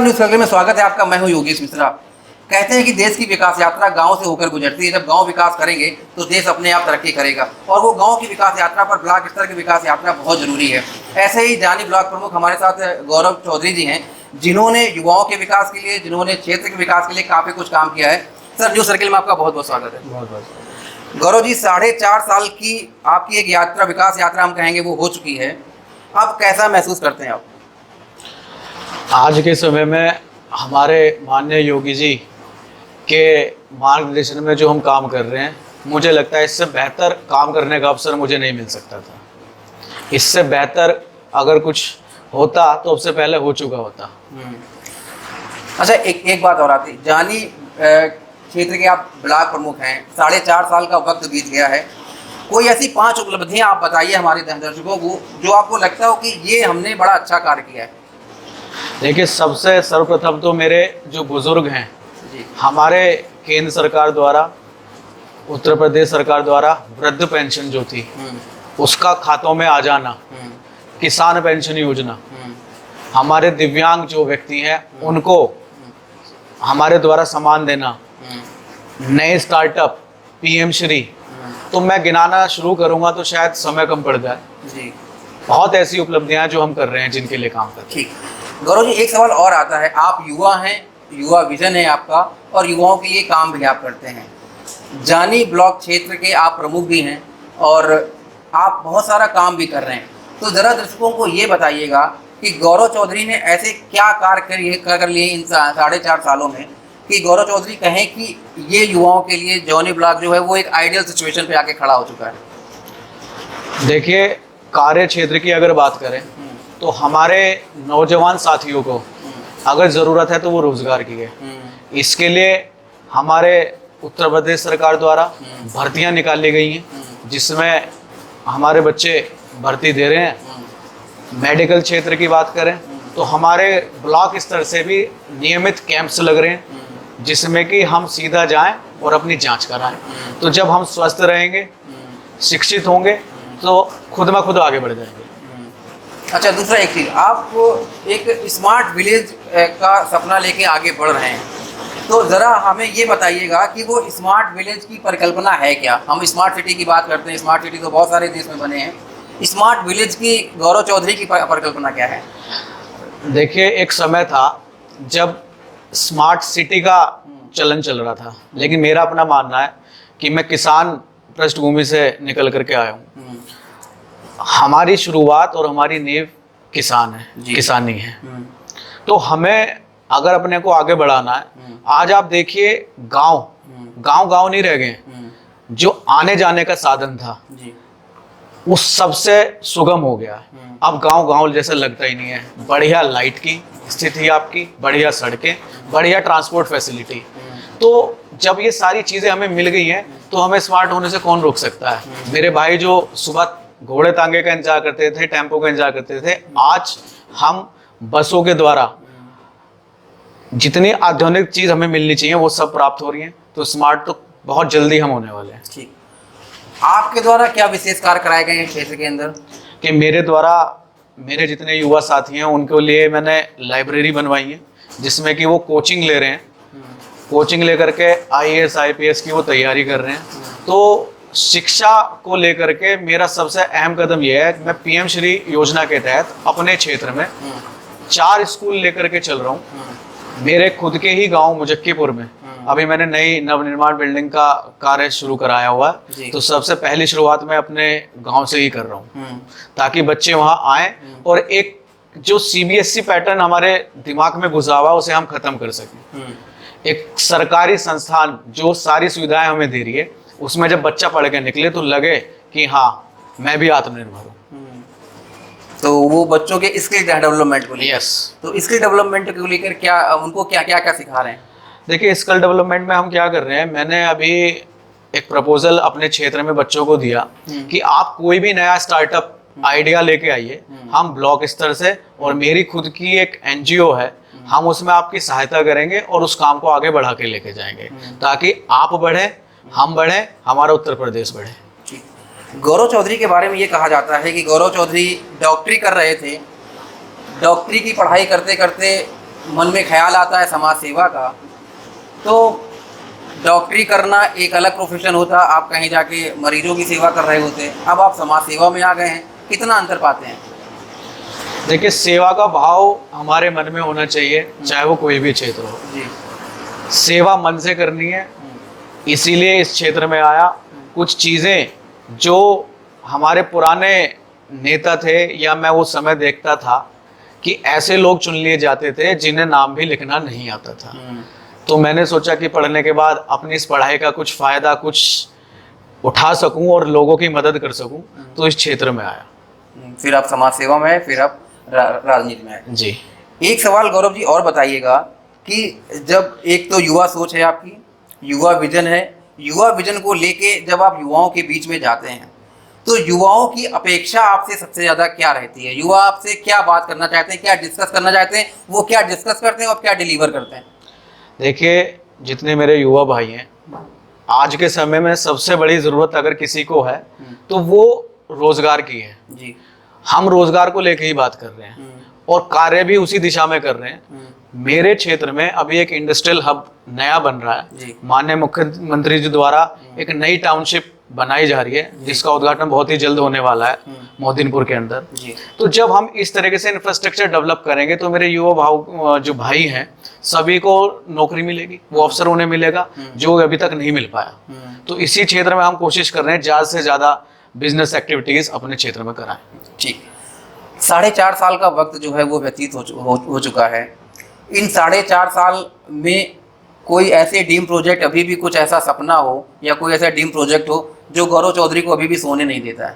News circle में स्वागत है आपका। मैं हूं योगेश मिश्रा। कहते हैं कि देश की विकास यात्रा गांव से होकर गुजरती है। जब गांव विकास करेंगे तो देश अपने आप तरक्की करेगा, और वो गांव की विकास यात्रा पर ब्लॉक स्तर की विकास यात्रा बहुत जरूरी है। ऐसे ही जानी ब्लॉक प्रमुख हमारे साथ गौरव चौधरी जी हैं, जिन्होंने युवाओं के विकास के लिए, जिन्होंने क्षेत्र के विकास के लिए काफी कुछ काम किया है। सर, न्यूज सर्कल में आपका बहुत बहुत स्वागत है। बहुत बहुत गौरव जी, 4.5 साल की आपकी एक यात्रा, विकास यात्रा हम कहेंगे, वो हो चुकी है। अब कैसा महसूस करते हैं आप? आज के समय में हमारे माननीय योगी जी के मार्गदर्शन में जो हम काम कर रहे हैं, मुझे लगता है इससे बेहतर काम करने का अवसर मुझे नहीं मिल सकता था। इससे बेहतर अगर कुछ होता तो सबसे पहले हो चुका होता। अच्छा, एक बात और आती, जानी क्षेत्र के आप ब्लॉक प्रमुख हैं, 4.5 साल का वक्त बीत गया है। कोई ऐसी 5 उपलब्धियां आप बताइए हमारे दर्शकों को जो आपको लगता हो कि ये हमने बड़ा अच्छा कार्य किया है। देखिए, सबसे सर्वप्रथम तो मेरे जो बुजुर्ग हैं, हमारे केंद्र सरकार द्वारा, उत्तर प्रदेश सरकार द्वारा वृद्ध पेंशन जो थी उसका खातों में आ जाना, किसान पेंशन योजना, हमारे दिव्यांग जो व्यक्ति हैं उनको हमारे द्वारा सम्मान देना, नए स्टार्टअप, पीएम श्री, तो मैं गिनाना शुरू करूंगा तो शायद समय कम पड़ जाए जी। बहुत ऐसी उपलब्धियां जो हम कर रहे हैं, जिनके लिए काम कर रहे हैं। ठीक, गौरव जी, एक सवाल और आता है। आप युवा हैं, युवा विजन है आपका, और युवाओं के लिए काम भी आप करते हैं। जानी ब्लॉक क्षेत्र के आप प्रमुख भी हैं और आप बहुत सारा काम भी कर रहे हैं। तो ज़रा दर्शकों को ये बताइएगा कि गौरव चौधरी ने ऐसे क्या कार्य कर लिए इन 4.5 सालों में कि गौरव चौधरी कहें कि ये युवाओं के लिए जानी ब्लॉक जो है वो एक आइडियल सिचुएशन पे आके खड़ा हो चुका है। देखिए, कार्य क्षेत्र की अगर बात करें तो हमारे नौजवान साथियों को अगर ज़रूरत है तो वो रोज़गार की है। इसके लिए हमारे उत्तर प्रदेश सरकार द्वारा भर्तियां निकाली गई हैं, जिसमें हमारे बच्चे भर्ती दे रहे हैं। मेडिकल क्षेत्र की बात करें तो हमारे ब्लॉक स्तर से भी नियमित कैंप्स लग रहे हैं, जिसमें कि हम सीधा जाएं और अपनी जांच कराएं। तो जब हम स्वस्थ रहेंगे, शिक्षित होंगे, तो खुद में खुद आगे बढ़ जाएंगे। अच्छा, दूसरा एक चीज़, आप एक स्मार्ट विलेज का सपना लेके आगे बढ़ रहे हैं, तो ज़रा हमें ये बताइएगा कि वो स्मार्ट विलेज की परिकल्पना है क्या? हम स्मार्ट सिटी की बात करते हैं, स्मार्ट सिटी तो बहुत सारे देश में बने हैं। स्मार्ट विलेज की गौरव चौधरी की परिकल्पना क्या है? देखिए, एक समय था जब स्मार्ट सिटी का चलन चल रहा था, लेकिन मेरा अपना मानना है कि मैं किसान पृष्ठभूमि से निकल करके आया हूँ। हमारी शुरुआत और हमारी नींव किसान है, किसानी है। तो हमें अगर अपने को आगे बढ़ाना है, आज आप देखिए गांव नहीं रह गए। जो आने जाने का साधन था वो सबसे सुगम हो गया। अब गांव जैसा लगता ही नहीं है। बढ़िया लाइट की स्थिति आपकी, बढ़िया सड़कें, बढ़िया ट्रांसपोर्ट फैसिलिटी। तो जब ये सारी चीजें हमें मिल गई हैं तो हमें स्मार्ट होने से कौन रोक सकता है। मेरे भाई जो सुबह घोड़े तांगे का इंतजार करते थे, टेम्पो का इंतजार करते थे, आज हम बसों के द्वारा जितनी आधुनिक चीज हमें मिलनी चाहिए वो सब प्राप्त हो रही है। तो स्मार्ट तो बहुत जल्दी हम होने वाले हैं। ठीक, आपके द्वारा क्या विशेष कार्य कराए गए हैं क्षेत्र के अंदर? कि मेरे द्वारा मेरे जितने युवा साथी हैं उनके लिए मैंने लाइब्रेरी बनवाई है, जिसमें कि वो कोचिंग ले रहे हैं। कोचिंग लेकर के IAS IPS की वो तैयारी कर रहे हैं। तो शिक्षा को लेकर के मेरा सबसे अहम कदम यह है कि मैं पीएम श्री योजना के तहत अपने क्षेत्र में 4 स्कूल लेकर के चल रहा हूँ। मेरे खुद के ही गांव मुजक्कीपुर में अभी मैंने नई नवनिर्माण बिल्डिंग का कार्य शुरू कराया हुआ है। तो सबसे पहली शुरुआत मैं अपने गांव से ही कर रहा हूँ, ताकि बच्चे वहां आए और एक जो CBSE पैटर्न हमारे दिमाग में घुसा हुआ उसे हम खत्म कर सकें। एक सरकारी संस्थान जो सारी सुविधाएं हमें दे रही है, उसमें जब बच्चा पढ़ के निकले तो लगे कि हाँ, मैं भी आत्मनिर्भर हूँ। तो वो बच्चों के स्किल डेवलपमेंट को लेकर, तो स्किल डेवलपमेंट को लेकर क्या उनको क्या सिखा रहे हैं? देखिए, स्किल डेवलपमेंट में हम क्या कर रहे हैं, मैंने अभी एक प्रपोजल अपने क्षेत्र में बच्चों को दिया कि आप कोई भी नया स्टार्टअप आइडिया लेके आइए। हम ब्लॉक स्तर से, और मेरी खुद की एक NGO है, हम उसमें आपकी सहायता करेंगे और उस काम को आगे बढ़ा के लेके जाएंगे, ताकि आप बढ़े, हम बढ़े, हमारा उत्तर प्रदेश बढ़े। गौरव चौधरी के बारे में ये कहा जाता है कि गौरव चौधरी डॉक्टरी कर रहे थे, डॉक्टरी की पढ़ाई करते करते मन में ख्याल आता है समाज सेवा का, तो डॉक्टरी करना एक अलग प्रोफेशन होता, आप कहीं जाके मरीजों की सेवा कर रहे होते, अब आप समाज सेवा में आ गए हैं, कितना अंतर पाते हैं? देखिए, सेवा का भाव हमारे मन में होना चाहिए, चाहे वो कोई भी क्षेत्र हो। जी। सेवा मन से करनी है, इसीलिए इस क्षेत्र में आया। कुछ चीज़ें जो हमारे पुराने नेता थे या मैं वो समय देखता था कि ऐसे लोग चुन लिए जाते थे जिन्हें नाम भी लिखना नहीं आता था, तो मैंने सोचा कि पढ़ने के बाद अपनी इस पढ़ाई का कुछ फ़ायदा कुछ उठा सकूं और लोगों की मदद कर सकूं, तो इस क्षेत्र में आया। फिर आप समाज सेवा में आए, फिर आप राजनीति में आए। जी। एक सवाल गौरव जी और बताइएगा कि जब एक तो युवा सोच है आपकी, युवा विजन है, युवा विजन को लेके जब आप युवाओं के बीच में जाते हैं तो युवाओं की अपेक्षा आपसे सबसे ज़्यादा क्या रहती है? युवा आपसे क्या बात करना चाहते हैं, क्या डिस्कस करना चाहते हैं, वो क्या डिस्कस करते हैं और क्या डिलीवर करते हैं? देखिए, जितने मेरे युवा भाई हैं, आज के समय में सबसे बड़ी ज़रूरत अगर किसी को है तो वो रोज़गार की है। जी। हम रोज़गार को लेके ही बात कर रहे हैं और कार्य भी उसी दिशा में कर रहे हैं। मेरे क्षेत्र में अभी एक इंडस्ट्रियल हब नया बन रहा है, माननीय मुख्यमंत्री जी द्वारा एक नई टाउनशिप बनाई जा रही है, जिसका उद्घाटन बहुत ही जल्द होने वाला है मोहद्दीनपुर के अंदर। तो जब हम इस तरीके से इंफ्रास्ट्रक्चर डेवलप करेंगे तो मेरे युवा जो भाई हैं सभी को नौकरी मिलेगी, वो अवसर उन्हें मिलेगा जो अभी तक नहीं मिल पाया। तो इसी क्षेत्र में हम कोशिश कर रहे हैं ज़्यादा से ज़्यादा बिजनेस एक्टिविटीज़ अपने क्षेत्र में कराएं। ठीक। 4.5 साल का वक्त जो है वो व्यतीत हो चुका है। इन 4.5 साल में कोई ऐसे ड्रीम प्रोजेक्ट, अभी भी कुछ ऐसा सपना हो या कोई ऐसा ड्रीम प्रोजेक्ट हो जो गौरव चौधरी को अभी भी सोने नहीं देता है?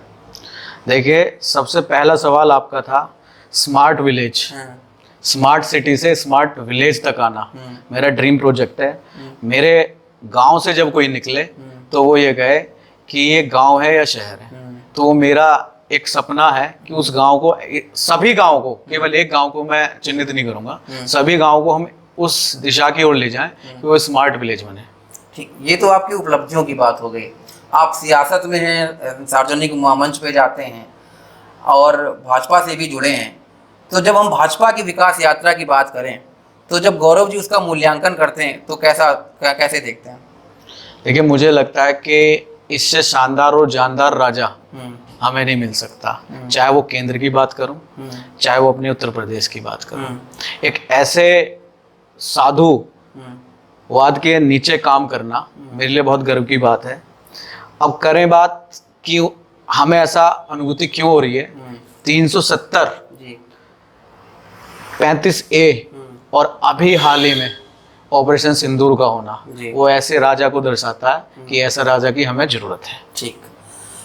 देखिए, सबसे पहला सवाल आपका था स्मार्ट विलेज। स्मार्ट सिटी से स्मार्ट विलेज तक आना मेरा ड्रीम प्रोजेक्ट है। मेरे गांव से जब कोई निकले तो वो ये कहे कि ये गांव है या शहर है, तो वो मेरा एक सपना है कि उस गांव को, सभी गांव को, केवल एक गांव को मैं चिन्हित नहीं करूंगा, सभी गांव को हम उस दिशा की ओर ले जाएं कि वो स्मार्ट विलेज बने। ठीक, ये तो आपकी उपलब्धियों की बात हो गई। आप सियासत में हैं, सार्वजनिक मंच पे जाते हैं और भाजपा से भी जुड़े हैं, तो जब हम भाजपा की विकास यात्रा की बात करें तो जब गौरव जी उसका मूल्यांकन करते हैं तो कैसे देखते हैं? देखिए, मुझे लगता है कि इससे शानदार और जानदार राजा हमें नहीं मिल सकता, चाहे वो केंद्र की बात करूं, चाहे वो अपने उत्तर प्रदेश की बात करूं। एक ऐसे साधु वाद के नीचे काम करना मेरे लिए बहुत गर्व की बात है। अब करें बात कि हमें ऐसा अनुभूति क्यों हो रही है, 370, 35A और अभी हाल ही में ऑपरेशन सिंदूर का होना, वो ऐसे राजा को दर्शाता है कि ऐसा राजा की हमें जरूरत है। ठीक।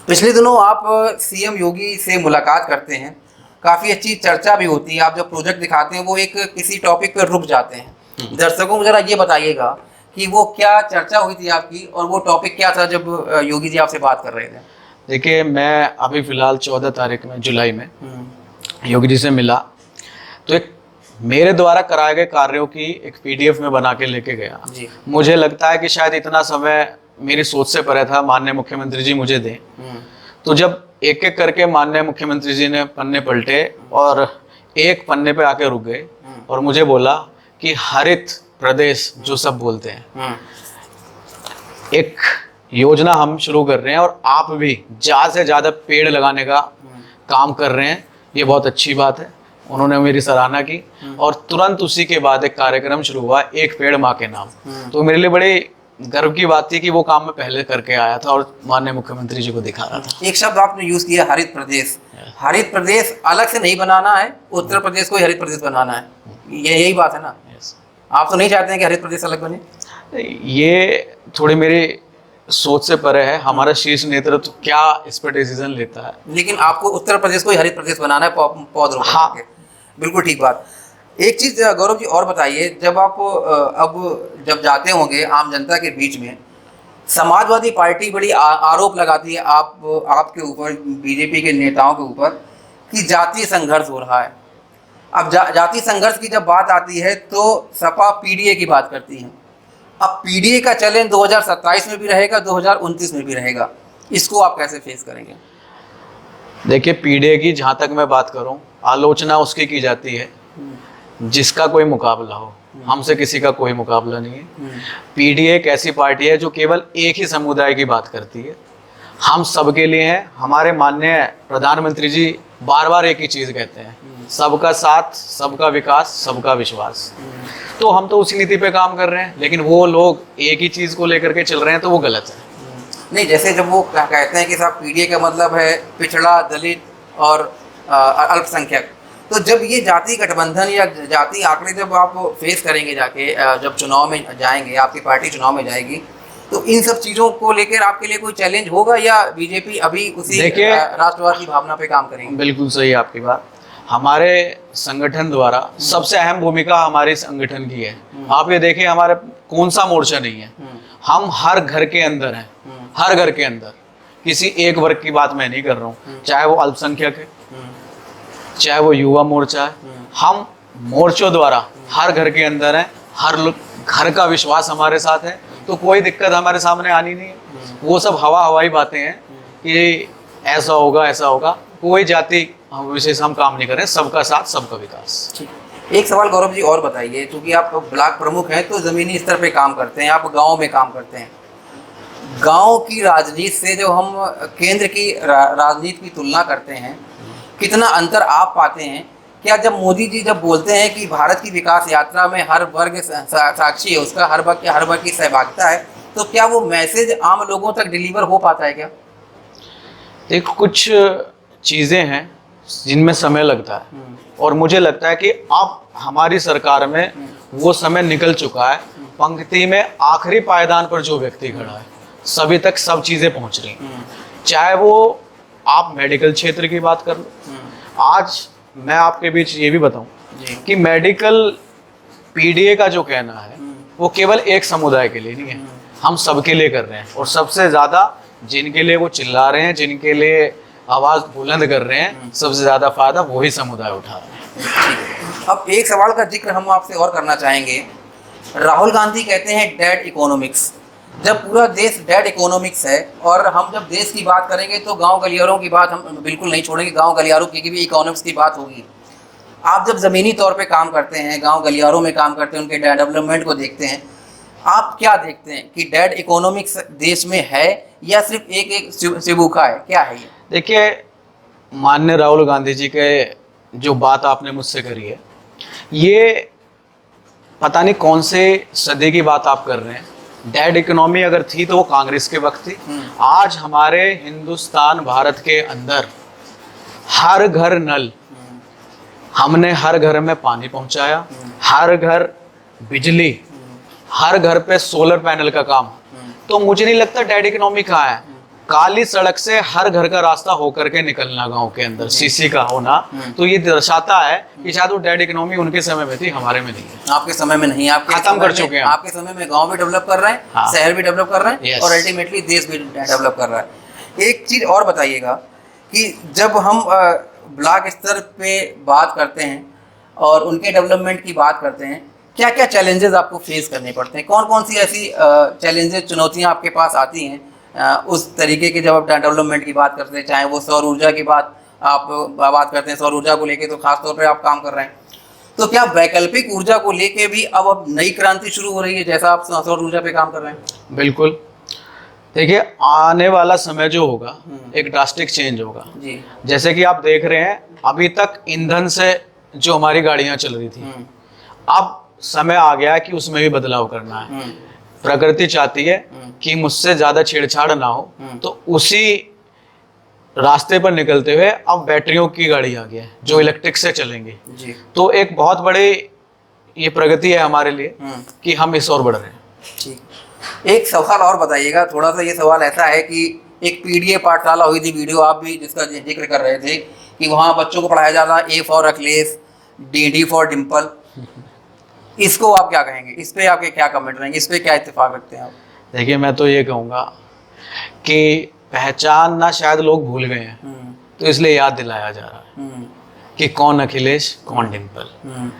पिछले दिनों आप सीएम योगी से मुलाकात करते हैं, काफ़ी अच्छी चर्चा भी होती है, आप जब प्रोजेक्ट दिखाते हैं वो एक किसी टॉपिक पर रुक जाते हैं। दर्शकों को जरा ये बताइएगा कि वो क्या चर्चा हुई थी आपकी और वो टॉपिक क्या था जब योगी जी आपसे बात कर रहे थे? देखिए, मैं अभी फ़िलहाल 14 तारीख में, जुलाई में योगी जी से मिला, तो एक मेरे द्वारा कराए गए कार्यों की एक PDF में बना के लेके गया। मुझे लगता है कि शायद इतना समय मेरी सोच से परे था, माननीय मुख्यमंत्री जी मुझे दें। तो जब एक एक करके माननीय मुख्यमंत्री जी ने पन्ने पलटे और एक पन्ने पे आके रुक गए और मुझे बोला कि हरित प्रदेश जो सब बोलते हैं, एक योजना हम शुरू कर रहे हैं और आप भी ज़्यादा से ज़्यादा पेड़ लगाने का काम कर रहे हैं, ये बहुत अच्छी बात है। उन्होंने मेरी सराहना की और तुरंत उसी के बाद एक कार्यक्रम शुरू हुआ, एक पेड़ माँ के नाम। तो मेरे लिए बड़े गर्व की बात थी कि वो काम मैं पहले करके आया था और माननीय मुख्यमंत्री जी को दिखा रहा था। एक शब्द आपने यूज किया, हरित प्रदेश। हरित प्रदेश अलग से नहीं बनाना है, उत्तर प्रदेश को ही हरित प्रदेश बनाना है, यही बात है ना? आप तो नहीं चाहते हैं कि हरित प्रदेश अलग बने? ये थोड़ी मेरी सोच से परे है, हमारा शीर्ष नेतृत्व क्या इस पर डिसीजन लेता है। लेकिन आपको उत्तर प्रदेश को ही हरित प्रदेश बनाना है, पौधरोपण। हाँ, बिल्कुल ठीक बात। एक चीज़ गौरव जी और बताइए, जब आप अब जब जाते होंगे आम जनता के बीच में, समाजवादी पार्टी बड़ी आरोप लगाती है आपके ऊपर, बीजेपी के नेताओं के ऊपर, कि जातीय संघर्ष हो रहा है। अब जातीय संघर्ष की जब बात आती है तो सपा PDA की बात करती है। अब PDA का चैलेंज 2027 में भी रहेगा, 2029 में भी रहेगा, इसको आप कैसे फेस करेंगे? देखिए, PDA की जहाँ तक मैं बात करूँ, आलोचना उसकी की जाती है, जिसका कोई मुकाबला हो, हमसे किसी का कोई मुकाबला नहीं है। पीडीए एक ऐसी पार्टी है जो केवल एक ही समुदाय की बात करती है, हम सबके लिए हैं। हमारे माननीय प्रधानमंत्री जी बार बार एक ही चीज़ कहते हैं, सबका साथ, सबका विकास, सबका विश्वास। तो हम तो उसी नीति पे काम कर रहे हैं, लेकिन वो लोग एक ही चीज़ को लेकर के चल रहे हैं, तो वो गलत है। नहीं, जैसे जब वो कहते हैं कि साहब पीडीए का मतलब है पिछड़ा, दलित और अल्पसंख्यक, तो जब ये जाति गठबंधन या जाति आंकड़े जब आप फेस करेंगे जाके, जब चुनाव में जाएंगे, आपकी पार्टी चुनाव में जाएगी, तो इन सब चीज़ों को लेकर आपके लिए कोई चैलेंज होगा या बीजेपी अभी उसी राष्ट्रवाद की भावना पे काम करेंगे? बिल्कुल सही आपकी बात। हमारे संगठन द्वारा सबसे अहम भूमिका हमारे संगठन की है। आप ये देखिए, हमारे कौन सा मोर्चा नहीं है, हम हर घर के अंदर हैं, हर घर के अंदर। किसी एक वर्ग की बात मैं नहीं कर रहा हूँ, चाहे वो अल्पसंख्यक है, चाहे वो युवा मोर्चा है, हम मोर्चों द्वारा हर घर के अंदर हैं, हर घर का विश्वास हमारे साथ है, तो कोई दिक्कत हमारे सामने आनी नहीं है। वो सब हवाई बातें हैं कि ऐसा होगा ऐसा होगा, कोई जाति विशेष हम काम नहीं कर रहे हैं, सबका साथ, सबका विकास। एक सवाल गौरव जी और बताइए, क्योंकि आप ब्लॉक प्रमुख हैं तो ज़मीनी स्तर पे काम करते हैं, आप गांव में काम करते हैं। गांव की राजनीति से जो हम केंद्र की राजनीति की तुलना करते हैं, कितना अंतर आप पाते हैं? क्या जब मोदी जी जब बोलते हैं कि भारत की विकास यात्रा में हर वर्ग साक्षी है, उसका हर वर्ग की सहभागिता है, तो क्या वो मैसेज आम लोगों तक डिलीवर हो पाता है क्या? देखो, कुछ चीज़ें हैं जिनमें समय लगता है, और मुझे लगता है कि अब हमारी सरकार में वो समय निकल चुका है। पंक्ति में आखिरी पायदान पर जो व्यक्ति खड़ा है, सभी तक सब चीज़ें पहुंच रही हैं। चाहे वो आप मेडिकल क्षेत्र की बात कर लो, आज मैं आपके बीच ये भी बताऊं कि मेडिकल पीडीए का जो कहना है वो केवल एक समुदाय के लिए नहीं है, हम सबके लिए कर रहे हैं। और सबसे ज़्यादा जिनके लिए वो चिल्ला रहे हैं, जिनके लिए आवाज़ बुलंद कर रहे हैं, सबसे ज़्यादा फायदा वही समुदाय उठा रहे हैं। अब एक सवाल का जिक्र हम आपसे और करना चाहेंगे। राहुल गांधी कहते हैं डेड इकोनॉमिक्स। जब पूरा देश डेड इकोनॉमिक्स है, और हम जब देश की बात करेंगे तो गांव गलियारों की बात हम बिल्कुल नहीं छोड़ेंगे, गांव गलियारों की भी इकोनॉमिक्स की बात होगी। आप जब ज़मीनी तौर पे काम करते हैं, गांव गलियारों में काम करते हैं, उनके डेवलपमेंट को देखते हैं, आप क्या देखते हैं कि डेड इकोनॉमिक्स देश में है या सिर्फ एक सिबूका है? क्या है ये? देखिए, माननीय राहुल गांधी जी के जो बात आपने मुझसे करी है, ये पता नहीं कौन से सदी की बात आप कर रहे हैं। डेड इकोनॉमी अगर थी तो वो कांग्रेस के वक्त थी। आज हमारे हिंदुस्तान भारत के अंदर हर घर नल, हमने हर घर में पानी पहुंचाया, हर घर बिजली, हर घर पे सोलर पैनल का काम। तो मुझे नहीं लगता डेड इकोनॉमी कहाँ है। काली सड़क से हर घर का रास्ता होकर के निकलना गांव के अंदर, सीसी का होना, तो ये दर्शाता है कि शायद वो डेड इकोनॉमी उनके समय में थी, हमारे में नहीं है। आपके समय में नहीं, आपके खत्म कर चुके हैं। आपके समय में गांव भी डेवलप कर रहे हैं, हाँ। शहर भी डेवलप कर रहे हैं, yes। और अल्टीमेटली देश भी डेवलप कर रहा है। एक चीज़ और बताइएगा कि जब हम ब्लॉक स्तर पे बात करते हैं और उनके डेवलपमेंट की बात करते हैं, क्या क्या चैलेंजेस आपको फेस करने पड़ते हैं? कौन कौन सी ऐसी चैलेंजेस, चुनौतियाँ आपके पास आती हैं उस तरीके के जब आप डेवलपमेंट की बात करते हैं? चाहे वो सौर ऊर्जा की बात आप बात करते हैं, सौर ऊर्जा को लेके तो खास तौर पे आप काम कर रहे हैं, तो क्या वैकल्पिक ऊर्जा को लेके भी अब नई क्रांति शुरू हो रही है, जैसा आप सौर ऊर्जा पे काम कर रहे हैं? बिल्कुल। देखिए, आने वाला समय जो होगा एक ड्रास्टिक चेंज होगा जी। जैसे कि आप देख रहे हैं, अभी तक ईंधन से जो हमारी गाड़ियां चल रही थी, अब समय आ गया है कि उसमें भी बदलाव करना है। प्रकृति चाहती है कि मुझसे ज्यादा छेड़छाड़ ना हो, तो उसी रास्ते पर निकलते हुए अब बैटरियों की गाड़ी आ गई है जो इलेक्ट्रिक से चलेंगी जी। तो एक बहुत बड़ी ये प्रगति है हमारे लिए कि हम इस ओर बढ़ रहे हैं। ठीक। एक सवाल और बताइएगा, थोड़ा सा ये सवाल ऐसा है कि एक पीडीए पाठशाला हुई थी, वीडियो आप भी जिसका जिक्र कर रहे थे कि वहाँ बच्चों को पढ़ाया जा रहा, A for Akhilesh, D for Dimple, इसको आप क्या कहेंगे? इस पे आपके क्या कमेंट रहेंगे? इस पे क्या इत्तेफाक रखते हैं आप? देखिए, मैं तो ये कहूँगा कि पहचान ना शायद लोग भूल गए हैं, तो इसलिए याद दिलाया जा रहा है कि कौन अखिलेश, कौन डिम्पल।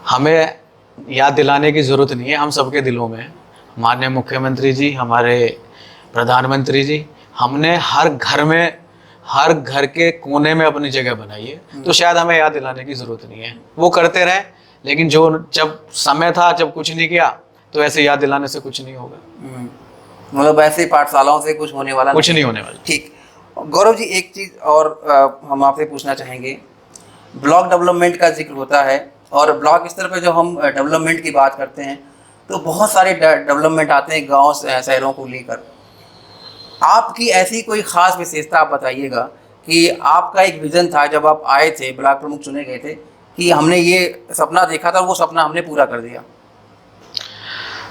हमें याद दिलाने की ज़रूरत नहीं है, हम सबके दिलों में है। माननीय मुख्यमंत्री जी, हमारे प्रधानमंत्री जी, हमने हर घर में, हर घर के कोने में अपनी जगह बनाई है, तो शायद हमें याद दिलाने की ज़रूरत नहीं है। वो करते रहें, लेकिन जो जब समय था जब कुछ नहीं किया, तो ऐसे याद दिलाने से कुछ नहीं होगा। मतलब ऐसे पाठशालाओं से कुछ होने वाला कुछ नहीं होने वाला। ठीक। गौरव जी, एक चीज़ और हम आपसे पूछना चाहेंगे, ब्लॉक डेवलपमेंट का जिक्र होता है और ब्लॉक स्तर पर जब हम डेवलपमेंट की बात करते हैं तो बहुत सारे डेवलपमेंट आते हैं गांव शहरों को लेकर। आपकी ऐसी कोई ख़ास विशेषता आप बताइएगा कि आपका एक विज़न था जब आप आए थे, ब्लॉक प्रमुख चुने गए थे, कि हमने ये सपना देखा था, वो सपना हमने पूरा कर दिया।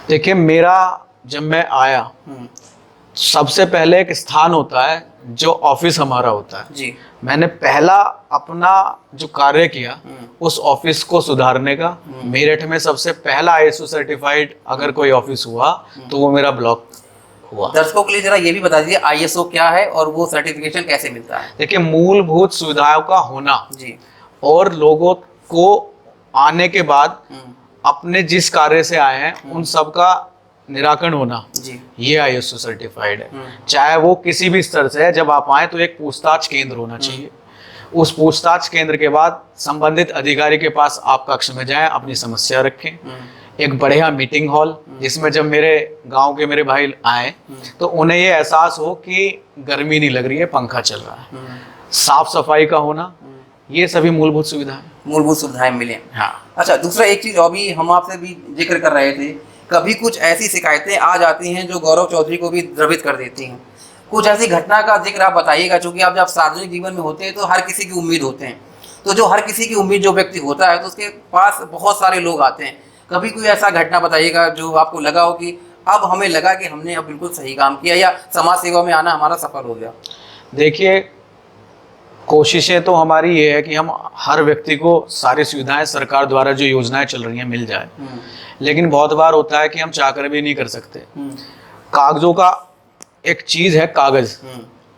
देखिए, मेरा जब मैं आया, सबसे पहले एक स्थान होता है जो ऑफिस हमारा होता है जी। मैंने पहला अपना जो कार्य किया उस ऑफिस को सुधारने का। मेरठ में सबसे पहला ISO सर्टिफाइड अगर कोई ऑफिस हुआ तो वो मेरा ब्लॉक हुआ। दर्शकों के लिए जरा ये भी बता दीजिए ISO क्या है और वो सर्टिफिकेशन कैसे मिलता है? देखिए, मूलभूत सुविधाओं का होना जी। और लोगों को आने के बाद अपने जिस कार्य से आए हैं उन सब का निराकरण होना, जी। ये ISO सर्टिफाइड है। चाहे वो किसी भी स्तर से है, जब आप आए तो एक पूछताछ केंद्र होना चाहिए। उस पूछताछ केंद्र के बाद संबंधित अधिकारी के पास आप कक्ष में जाएं, अपनी समस्या रखें। एक बढ़िया मीटिंग हॉल जिसमें जब मेरे गांव के मेरे भाई आए तो उन्हें ये एहसास हो कि गर्मी नहीं लग रही है, पंखा चल रहा है। साफ सफाई का होना, ये सभी मूलभूत सुविधाएं मिले। हाँ। अच्छा, दूसरा एक चीज़ और भी हम आपसे भी जिक्र कर रहे थे, कभी कुछ ऐसी शिकायतें आ जाती हैं जो गौरव चौधरी को भी द्रवित कर देती हैं। कुछ ऐसी घटना का जिक्र आप बताइएगा, क्योंकि आप जब सार्वजनिक जीवन में होते हैं तो हर किसी की उम्मीद होते हैं, तो जो हर किसी की उम्मीद जो व्यक्ति होता है तो उसके पास बहुत सारे लोग आते हैं। कभी कोई ऐसा घटना बताइएगा जो आपको लगा हो कि अब हमें लगा कि हमने अब बिल्कुल सही काम किया या समाज सेवा में आना हमारा सफल हो गया। देखिए, कोशिशें तो हमारी ये है कि हम हर व्यक्ति को सारी सुविधाएं सरकार द्वारा जो योजनाएं चल रही हैं मिल जाए, लेकिन बहुत बार होता है कि हम चाहकर भी नहीं कर सकते। कागजों का एक चीज है कागज,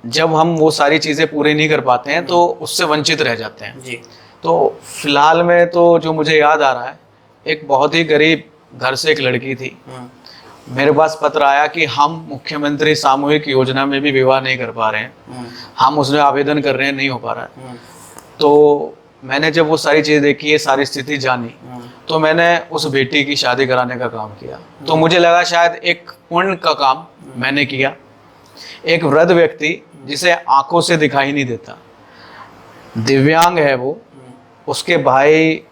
जब हम वो सारी चीजें पूरी नहीं कर पाते हैं तो उससे वंचित रह जाते हैं। जी। तो फिलहाल में तो जो मुझे याद आ रहा है, एक बहुत ही गरीब घर से एक लड़की थी, मेरे पास पत्र आया कि हम मुख्यमंत्री सामूहिक योजना में भी विवाह नहीं कर पा रहे हैं, हम उसमें आवेदन कर रहे हैं, नहीं हो पा रहा है। तो मैंने जब वो सारी चीज़ देखी, ये सारी स्थिति जानी, तो मैंने उस बेटी की शादी कराने का काम किया। तो मुझे लगा शायद एक पुण्य का काम मैंने किया। एक वृद्ध व्यक्ति जिसे आंखों से दिखाई नहीं देता, दिव्यांग है वो, उसके भाई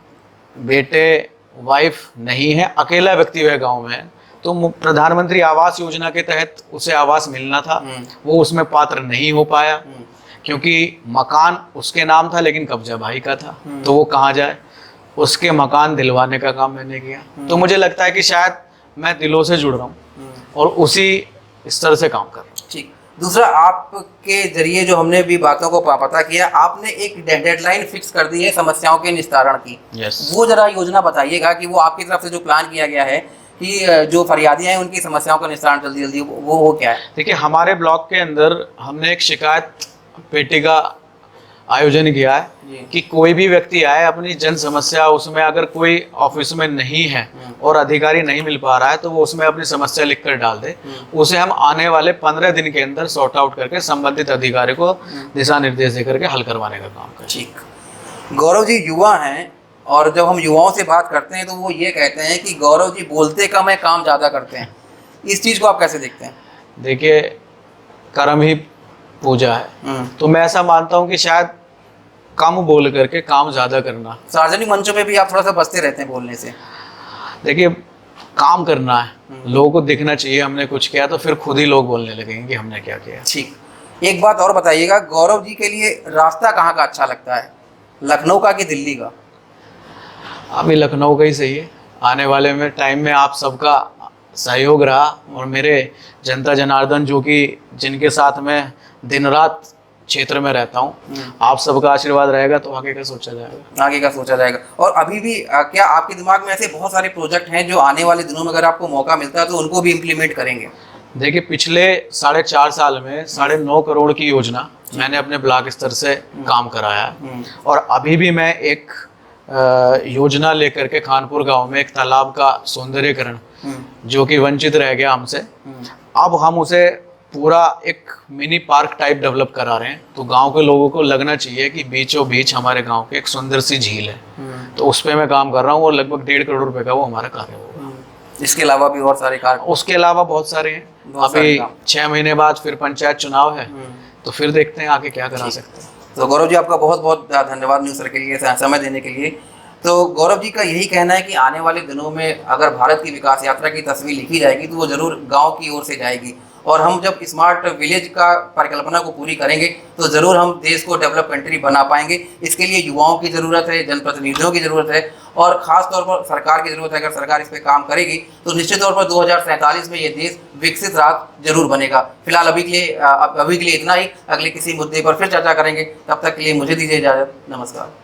बेटे वाइफ नहीं है, अकेला व्यक्ति वह गांव में है। तो प्रधानमंत्री आवास योजना के तहत उसे आवास मिलना था, वो उसमें पात्र नहीं हो पाया क्योंकि मकान उसके नाम था लेकिन कब्जा भाई का था। तो वो कहाँ जाए, उसके मकान दिलवाने का काम मैंने किया। तो मुझे लगता है कि शायद मैं दिलों से जुड़ रहा हूँ और उसी स्तर से काम कर रहा हूँ। ठीक। दूसरा, आपके जरिए जो हमने भी बातों को पता किया, आपने एक डेडलाइन फिक्स कर दी है समस्याओं के निस्तारण की। वो जरा योजना बताइएगा कि वो आपकी तरफ से जो प्लान किया गया है कि जो फरियादियां हैं उनकी समस्याओं का निस्तारण जल्दी जल्दी वो क्या है? देखिए, हमारे ब्लॉक के अंदर हमने एक शिकायत पेटी का आयोजन किया है कि कोई भी व्यक्ति आए अपनी जन समस्या, उसमें अगर कोई ऑफिस में नहीं है और अधिकारी नहीं मिल पा रहा है तो वो उसमें अपनी समस्या लिखकर डाल दे। उसे हम आने वाले 15 दिन के अंदर सॉर्ट आउट करके संबंधित अधिकारी को दिशा निर्देश देकर के हल करवाने का काम करें। ठीक। गौरव जी युवा हैं और जब हम युवाओं से बात करते हैं तो वो ये कहते हैं कि गौरव जी बोलते कम है, काम ज़्यादा करते हैं। इस चीज़ को आप कैसे देखते हैं? देखिए, कर्म ही पूजा है, तो मैं ऐसा मानता हूँ कि शायद कम बोल करके काम ज़्यादा करना। सार्वजनिक मंचों पे भी आप थोड़ा सा बचते रहते हैं बोलने से। देखिए, काम करना है, लोगों को दिखना चाहिए हमने कुछ किया, तो फिर खुद ही लोग बोलने लगेंगे कि हमने क्या किया। ठीक। एक बात और बताइएगा, गौरव जी के लिए रास्ता कहाँ का अच्छा लगता है, लखनऊ का कि दिल्ली का? अभी लखनऊ का ही सही है। आने वाले में टाइम में आप सबका सहयोग रहा और मेरे जनता जनार्दन जो कि जिनके साथ मैं दिन रात क्षेत्र में रहता हूँ, आप सबका आशीर्वाद रहेगा तो आगे का सोचा जाएगा। आगे का सोचा जाएगा। और अभी भी क्या आपके दिमाग में ऐसे बहुत सारे प्रोजेक्ट हैं जो आने वाले दिनों में अगर आपको मौका मिलता है तो उनको भी इम्प्लीमेंट करेंगे? देखिए, पिछले 4.5 साल में 9.5 करोड़ की योजना मैंने अपने ब्लॉक स्तर से काम कराया है। और अभी भी मैं एक योजना लेकर के खानपुर गांव में एक तालाब का सौंदर्यीकरण जो कि वंचित रह गया हमसे, अब हम उसे पूरा एक मिनी पार्क टाइप डेवलप करा रहे हैं। तो गांव के लोगों को लगना चाहिए कि बीचों बीच हमारे गांव के एक सुंदर सी झील है, तो उस पर मैं काम कर रहा हूँ और लगभग 1.5 करोड़ रुपए का वो हमारा कार्य होगा। इसके अलावा भी और सारे कार्य? उसके अलावा बहुत सारे हैं। बहुत सारे अभी काम। 6 महीने बाद फिर पंचायत चुनाव है, तो फिर देखते हैं आगे क्या करा सकते हैं। तो गौरव जी आपका बहुत बहुत धन्यवाद न्यूज़ सर के लिए समय देने के लिए। तो गौरव जी का यही कहना है कि आने वाले दिनों में अगर भारत की विकास यात्रा की तस्वीर लिखी जाएगी तो वो जरूर गांव की ओर से जाएगी, और हम जब स्मार्ट विलेज का परिकल्पना को पूरी करेंगे तो ज़रूर हम देश को डेवलप कंट्री बना पाएंगे। इसके लिए युवाओं की ज़रूरत है, जनप्रतिनिधियों की ज़रूरत है, और ख़ास तौर पर सरकार की ज़रूरत है। अगर सरकार इस पर काम करेगी तो निश्चित तौर पर 2047 में ये देश विकसित राष्ट्र जरूर बनेगा। फिलहाल अभी के लिए इतना ही। अगले किसी मुद्दे पर फिर चर्चा करेंगे, तब तक के लिए मुझे दीजिए इजाज़त। नमस्कार।